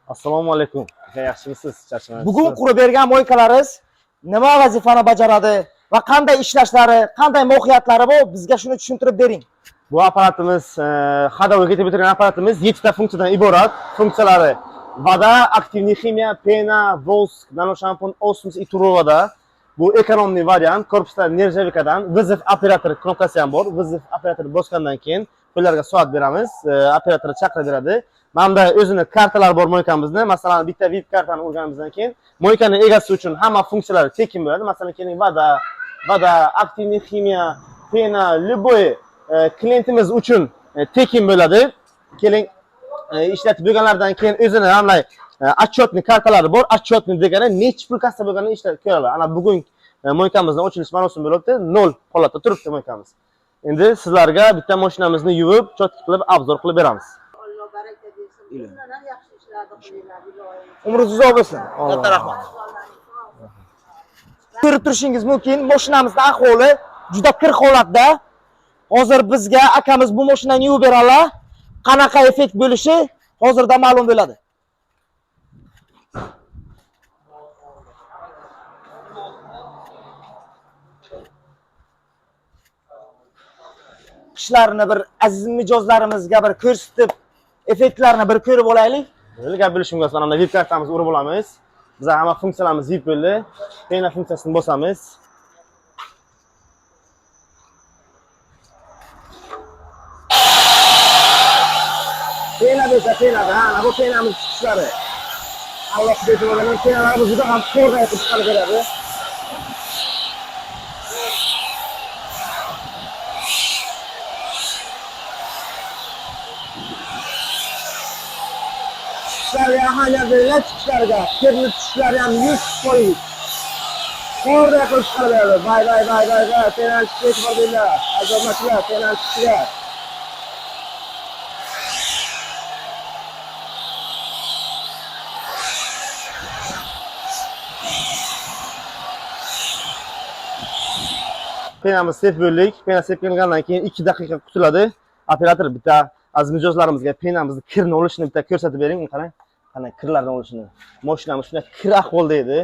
Assalomu alaykum. Yaxshimisiz? Charchamayapsiz? Bugun qurib bergan mo'ykalaringiz nima vazifani bajaradi va qanday ishlashlari, qanday mohiyyatlari bu bizga shuni tushuntirib bering. Bu aparatimiz hadoga ketib o'tirgan aparatimiz 7 ta funksiyadan iborat. Funksiyalari: voda, aktivniy ximiya, pena, vosk, nanoshampun, osmos и turovada. Bu ekonomli variant. Korpusda nerjavikadan vizif operator knopkasi ham bor. Vizif operator bosgandan keyin qo'llarga soat beramiz. Operator chaqirib beradi. Manda o'zini kartalar bor mo'ykamizni. Masalan, bitta VIP kartani urganimizdan keyin mo'ykaning egasi uchun hamma funksiyalari tekin bo'ladi. Masalan, keling voda, aktivniy ximiya, pena, любой klientimiz uchun tekin bo'ladi. Keling ishlatib bo'lganlardan keyin o'zini hamlay отчетный kartalari bor. Отчетный degani necha pul kassa bo'lganini ishlatib ko'radi. Ana bugun mo'ykamizning ochilish marosimi bo'libdi. 0 holatda turibdi mo'ykamiz. Endi sizlarga bitta mashinamizni yuvib, cho'tki qilib, obzor qilib beramiz. Umringiz uzoq bo'lsin. Katta rahmat. Ko'rib turishingiz mumkin, mashinamizning ahvoli juda kir holatda. Hozir bizga akamiz bu mashinani yuvib beradilar. Qanaqa effekt bo'lishi hozirda ma'lum bo'ladi. Ishlarini bir aziz mijozlarimizga bir ko'rsatib, effektlarni bir ko'rib olaylik. Gap bilishimga mana VIP kartamizni urib olamiz. Biz hamma funksiyalarimiz VIP bo'ldi. Pena funksiyasini bosamiz. Pena bo'lsa penada, ana bu penamiz chiqishlari. Alloh bergan penalarimiz juda ham to'g'ri aytib chiqarib beradi. Chiqishlarga ahamiyat beringlar, chiqishlarga. Kirni chiqishlari ham 100%. To'g'ri qilib chiqarib beradi. Vay. Penani chiqishga e'tibor beringlar. Azoblanchilar, penani chiqishiga. Penamiz sep bo'ldik. Pena sepilgandan keyin 2 daqiqa kutiladi. Operator bitta aziz mijozlarimizga penamizni kirni olishini bitta ko'rsatib bering. Qarang, qanday kirlarni olishini. Mashinamiz shunday kir ahvolda edi.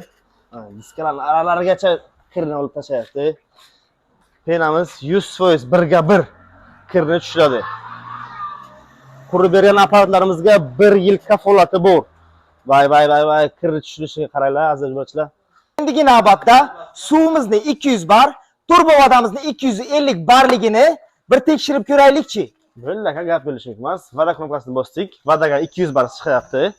Diskalarning aralarigacha kirni olib tashlayapti. Penamiz 100% birga bir kirni tushiradi. Qurib bergan aparatlarimizga 1 yil kafolati bor. Vay, kirni tushirishiga qaranglar aziz mijozlar. Endigi navbatda suvimizni 200 bar, turbo vodamizni 250 barligini bir tekshirib ko'raylikchi. Bo'ldi, gap bo'lishik emas. Voda knopkasini bosdik. Vodaga 200 bar chiqyapti.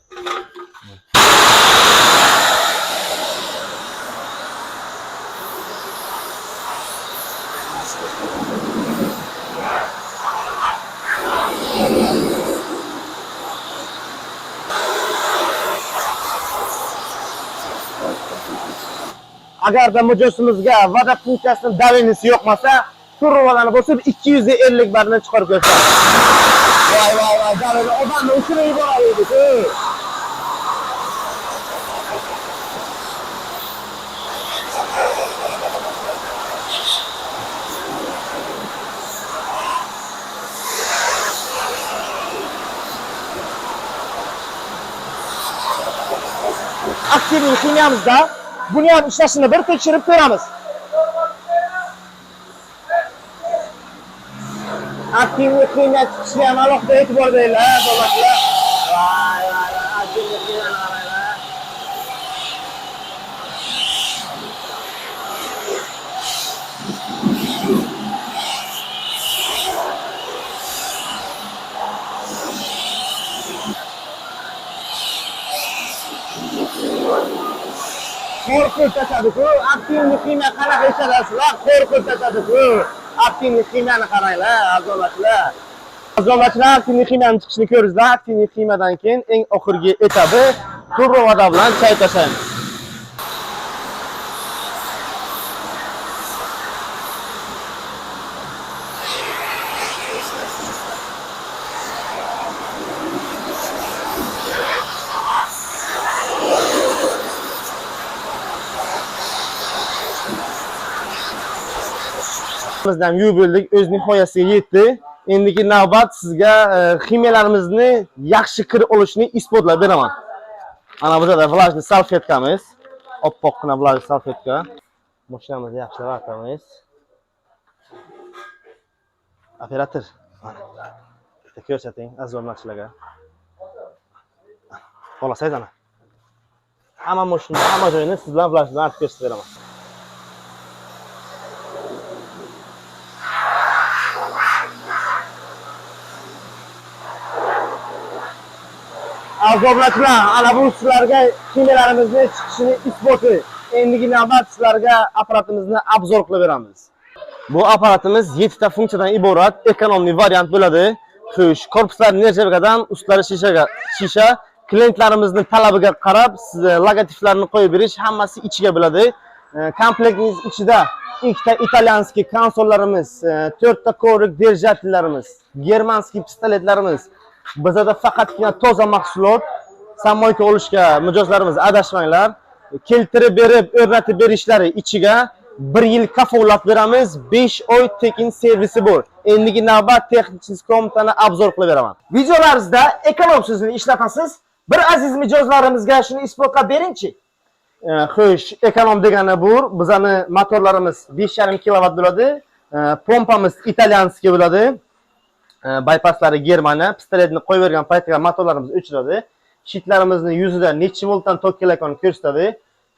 Agarda mijozimizga voda funksiyasining davenisi yo'qmasa, turvodani bosib 250 barni chiqarib ko'rsatadi. Voy, daveni odamni ushirib yuboradi. Aktivniy ximiyamizda buni ham ishlashini bir tekshirib ko'ramiz. Aktivniy ximiya chiqishiga ham alohida e'tibor beringlar, do'stlar. Voy, aktivniy ximiyani qaranglar. Qo'rqitadi-ku, aktivniy ximiya qanaqa ishlasizlar, qo'rqitadi-ku. Aktivniy ximiyani qaranglar, azolatlar. Azolatlar aktivniy ximiyani chiqishini ko'ringizlar. Aktivniy ximiyadan keyin eng oxirgi etabi turbo voda bilan chay tashlaymiz. Bizdan yuvib bo'ldik, o'z nihoyasiga yetdi. Endigi navbat sizga ximiyalarimizni yaxshi kir olishni isbotlab beraman. Ana bu yerda vlajli salfetkamiz. Oppoqqina vlajli salfetka. Mashinamizni yaxshilab artamiz. Operator. Bitta ko'rsating azizlarga. Xohlasangiz ana. Hamma mashina, hamma joyini siz bilan vlajli artib ko'rsatib beraman. Azoblatlar, ana bu sizlarga kemalarimizni chiqishini isboti. Endigi navbat sizlarga aparatimizni obzor qilib beramiz. Bu aparatimiz 7 ta funksiyadan iborat, ekonomli variant bo'ladi. Xush, korpuslar nechagadan, ustlari shisha, klientlarimizning talabiga qarab, siz logotiplarni qo'yib berish hammasi ichiga bo'ladi. Komplektimiz ichida 2 ta italyanskiy konsollarimiz, 4 ta kovrik держателlarimiz, germanskiy pistoletlarimiz. Bizda faqatgina toza mahsulot, samoyka olishga mijozlarimiz adashmanglar. Keltirib berib, o'rnatib berishlari ichiga 1 yil kafolat beramiz, 5 oy tekin servisi bor. Endigi navbat texnik komitani obzor qilib beraman. Videolaringizda ekonom so'zini ishlatasiz. Bir aziz mijozlarimizga shuni isbotlab beringchi. Xo'sh, ekonom degani bu, bizani motorlarimiz 5,5 kilovat bo'ladi, pompamiz italyanskiy bo'ladi. Bypasslari Germaniya, pistoletni qo'yib bergan paytda motorlarimiz o'chiradi. Shitlarimizni yuzida necha voltdan tok kelayotganini ko'rsatadi.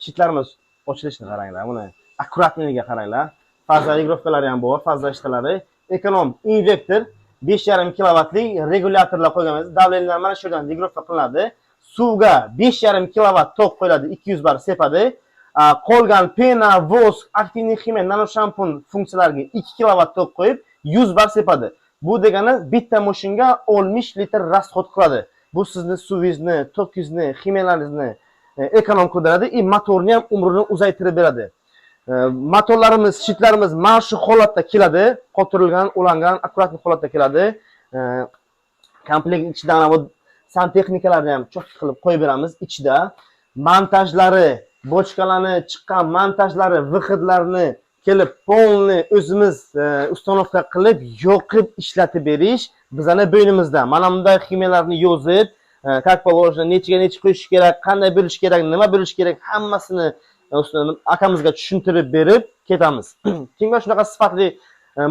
Shitlarimiz ochilishini qaranglar, buni akkuratligiga qaranglar. Faza regrovkalari ham bor, faza ishtalari. Ekonom inverter 5,5 kilovatlik regulyatorlar qo'yganmiz. Davleniylar mana shu yerdan regrovka qilinadi. Suvga 5,5 kilovat tok qo'yiladi, 200 bar sepadi. Qolgan pena, vosk, aktivniy ximiya, nano shampun funksiyalariga 2 kilovat tok qo'yib 100 bar sepadi. Bu degani bitta mashinga 60 litr rasxod qiladi. Bu sizni suvingizni, tokingizni, ximiyalaringizni ekonom qildiradi va motorni ham umrini uzaytirib beradi. Motorlarimiz, shitlarimiz mana shu holatda keladi, qotirilgan, ulangan, akkuratli holatda keladi. Komplekt ichida ana bu santexnikalarni ham cho'q qilib qo'yib beramiz ichida. Montajlari, bochkalarni chiqqan montajlari, vixidlarni kelib polni o'zimiz ustanovka qilib, yoqib ishlatib berish bizning bo'ynimizda. Mana bunday ximiyalarni yozib, как положено, nechiga qo'yish kerak, qanday bo'lish kerak, nima bo'lish kerak, hammasini akamizga tushuntirib berib ketamiz. Kimga shunaqa sifatli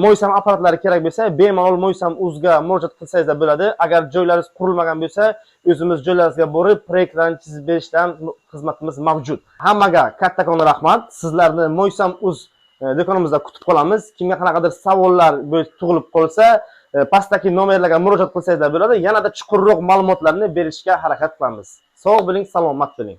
Mo'ysam apparatlari kerak bo'lsa, bemalol Mo'ysam uzga murojaat qilsangiz bo'ladi. Agar joylaringiz qurilmagan bo'lsa, o'zimiz joylaringizga borib, proyektlarni chizib berishdan xizmatimiz mavjud. Hammaga kattakon rahmat. Sizlarni Mo'ysam uz do'konimizda kutib qolamiz. Kimga qanaqadir savollar tug'ilib qolsa, pastdagi nomerlarga murojaat qilsangiz bo'ladi. Yanada chuqurroq ma'lumotlarni berishga harakat qilamiz. Sog' bo'ling, salomat bo'ling.